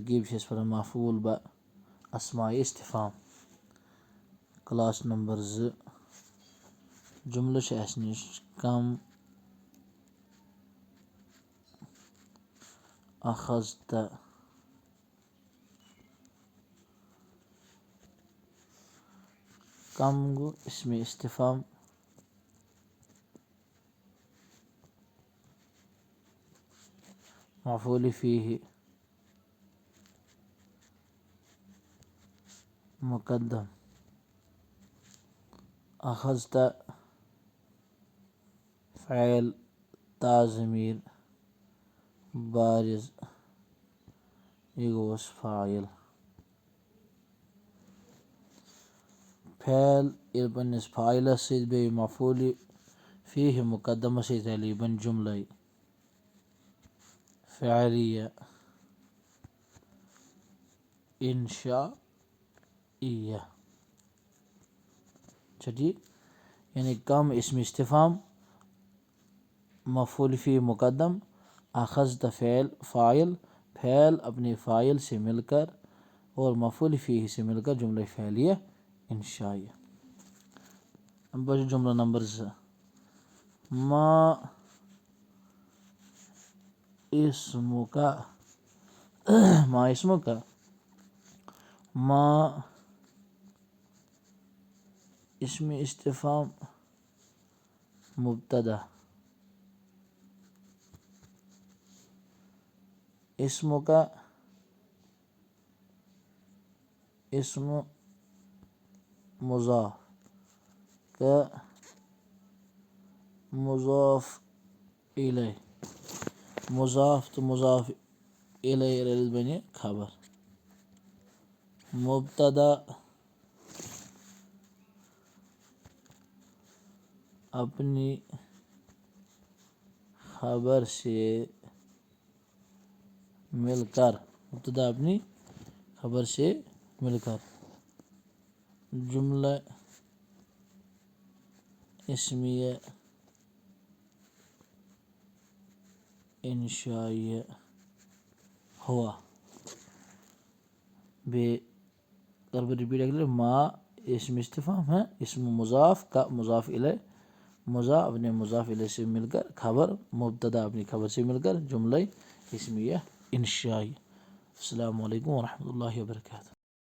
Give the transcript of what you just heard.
ترکیب چھِ أسۍ پَران مفعوٗل بہ اسماء استفام کلاس نمبر 2 جملہٕ چھِ اَسہِ نِش کم اخذت کم گوٚو اسمِ استفام مفعول فیہ مقدم اخذت فعل تا ضمیٖر بارِز یہِ گوٚوُس فاعل فعل ییٚلہِ پنٛنِس فاعلَس سۭتۍ بیٚیہِ مفعوٗلِ فیہ مقدمَس سۭتۍ رَلہِ یہِ بَنہِ جملے فعلیہ اِنشائیہ چھا ٹھیٖک یعنی کم اسمِ استفام مفعول فیہ مقدم اخذت فعل فاعل فعل اپنے فاعل سے مل کر اور مفعول فیہ سے مل کر جملہ فعلیہ انشائیہ. جملہ نمبر 2 ما اسمک ما اسمک ما اسم استفام مبتدا اسمک اسم مضاف کا مضاف الیہ مضاف تہٕ مضاف الیہ رٔلِتھ بنہِ خبر مبتدا اپنی خبر سے مل کر مبتدا اپنی خبر سے مل کر جملہ اسمیہ انشائیہ ہوا. بیٚیہِ کر بہٕ رِپیٖٹ اَکہِ لَٹہِ ما اسم استفام ہے اسم مضاف کا مضاف الیہ مضاف اپنے مضاف الیہ سے مل کر خبر مبتدا اپنی خبر سے مل کر جملہ اسمیہ انشائیہ. السلام علیکم ورحمۃ اللہ وبرکاتہ.